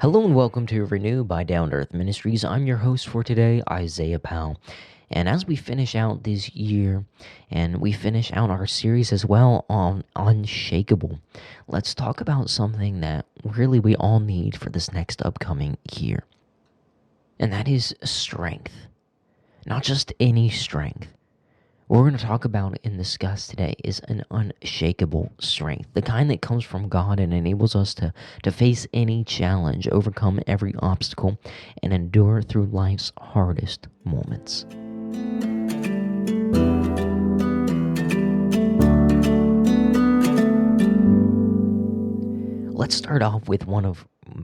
Hello and welcome to Renew by Down to Earth Ministries. I'm your host for today, Isaiah Powell. And as we finish out this year and we finish out our series as well on Unshakeable, let's talk about something that really we all need for this next upcoming year. And that is strength. Not just any strength. What we're going to talk about and discuss today is an unshakable strength, the kind that comes from God and enables us to face any challenge, overcome every obstacle, and endure through life's hardest moments. Let's start off with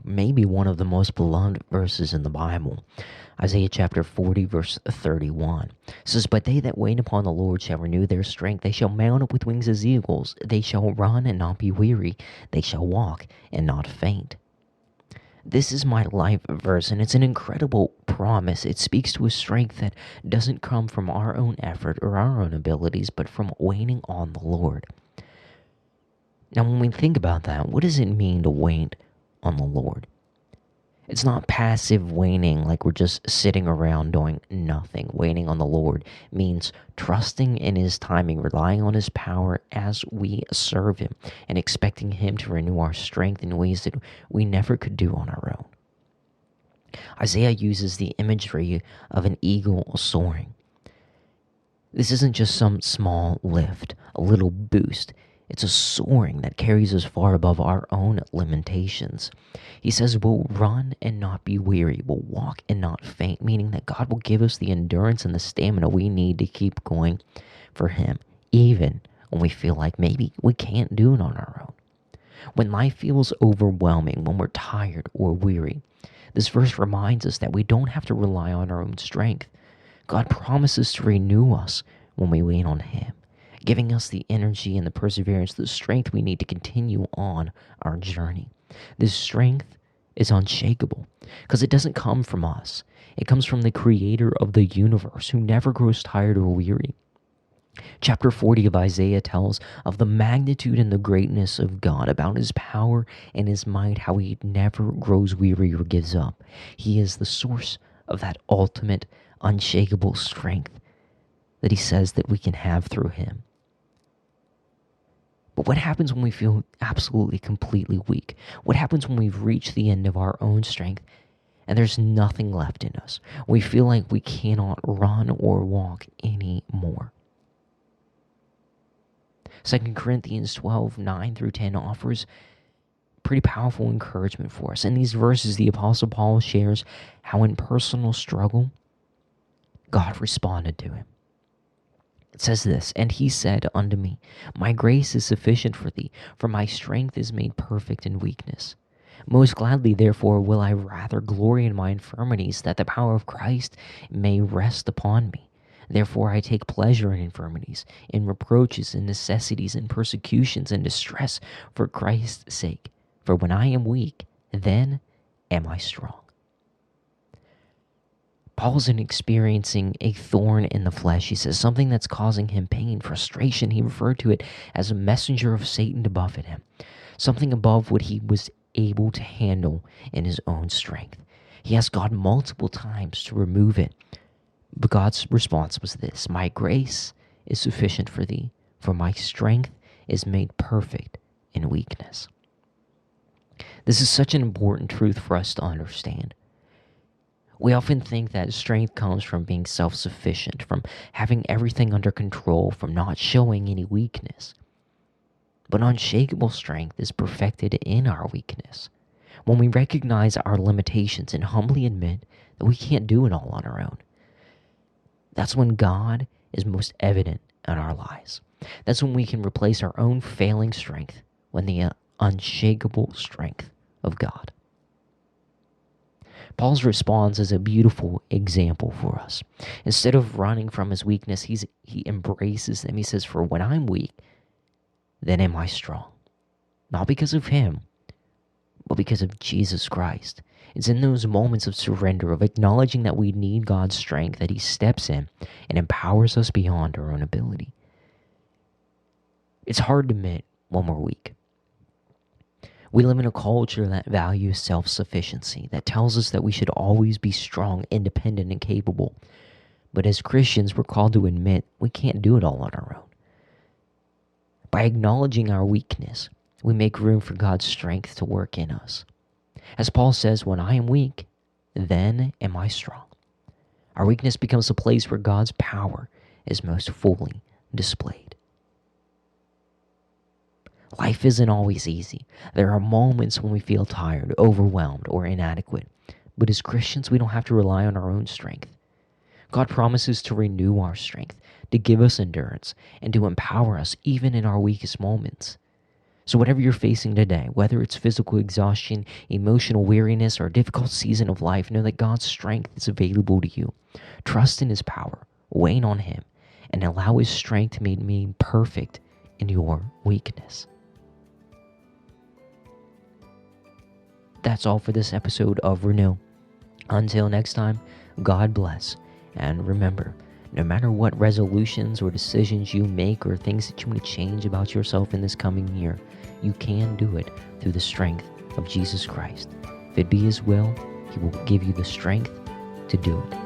maybe one of the most beloved verses in the Bible. Isaiah chapter 40, verse 31. It says, "But they that wait upon the Lord shall renew their strength. They shall mount up with wings as eagles. They shall run and not be weary. They shall walk and not faint." This is my life verse, and it's an incredible promise. It speaks to a strength that doesn't come from our own effort or our own abilities, but from waiting on the Lord. Now, when we think about that, what does it mean to wait on the Lord? It's not passive waiting like we're just sitting around doing nothing. Waiting on the Lord means trusting in His timing, relying on His power as we serve Him, and expecting Him to renew our strength in ways that we never could do on our own. Isaiah uses the imagery of an eagle soaring. This isn't just some small lift, a little boost. It's a soaring that carries us far above our own limitations. He says we'll run and not be weary. We'll walk and not faint, meaning that God will give us the endurance and the stamina we need to keep going for Him, even when we feel like maybe we can't do it on our own. When life feels overwhelming, when we're tired or weary, this verse reminds us that we don't have to rely on our own strength. God promises to renew us when we wait on Him, giving us the energy and the perseverance, the strength we need to continue on our journey. This strength is unshakable because it doesn't come from us. It comes from the Creator of the universe who never grows tired or weary. Chapter 40 of Isaiah tells of the magnitude and the greatness of God, about His power and His might, how He never grows weary or gives up. He is the source of that ultimate, unshakable strength that He says that we can have through Him. But what happens when we feel absolutely, completely weak? What happens when we've reached the end of our own strength and there's nothing left in us? We feel like we cannot run or walk anymore. 2 Corinthians 12, 9 through 10 offers pretty powerful encouragement for us. In these verses, the Apostle Paul shares how in personal struggle, God responded to him. It says this, "And He said unto me, My grace is sufficient for thee, for my strength is made perfect in weakness. Most gladly, therefore, will I rather glory in my infirmities, that the power of Christ may rest upon me. Therefore I take pleasure in infirmities, in reproaches, in necessities, in persecutions, in distress, for Christ's sake. For when I am weak, then am I strong." Paul's experiencing a thorn in the flesh. He says something that's causing him pain, frustration. He referred to it as a messenger of Satan to buffet him, something above what he was able to handle in his own strength. He asked God multiple times to remove it, but God's response was this: "My grace is sufficient for thee, for my strength is made perfect in weakness." This is such an important truth for us to understand. We often think that strength comes from being self-sufficient, from having everything under control, from not showing any weakness. But unshakable strength is perfected in our weakness. When we recognize our limitations and humbly admit that we can't do it all on our own, that's when God is most evident in our lives. That's when we can replace our own failing strength with the unshakable strength of God. Paul's response is a beautiful example for us. Instead of running from his weakness, he embraces them. He says, "For when I'm weak, then am I strong." Not because of him, but because of Jesus Christ. It's in those moments of surrender, of acknowledging that we need God's strength, that He steps in and empowers us beyond our own ability. It's hard to admit when we're weak. We live in a culture that values self-sufficiency, that tells us that we should always be strong, independent, and capable. But as Christians, we're called to admit we can't do it all on our own. By acknowledging our weakness, we make room for God's strength to work in us. As Paul says, when I am weak, then am I strong. Our weakness becomes a place where God's power is most fully displayed. Life isn't always easy. There are moments when we feel tired, overwhelmed, or inadequate. But as Christians, we don't have to rely on our own strength. God promises to renew our strength, to give us endurance, and to empower us even in our weakest moments. So whatever you're facing today, whether it's physical exhaustion, emotional weariness, or a difficult season of life, know that God's strength is available to you. Trust in His power, wait on Him, and allow His strength to make me perfect in your weakness. That's all for this episode of Renew. Until next time, God bless. And remember, no matter what resolutions or decisions you make or things that you want to change about yourself in this coming year, you can do it through the strength of Jesus Christ. If it be His will, He will give you the strength to do it.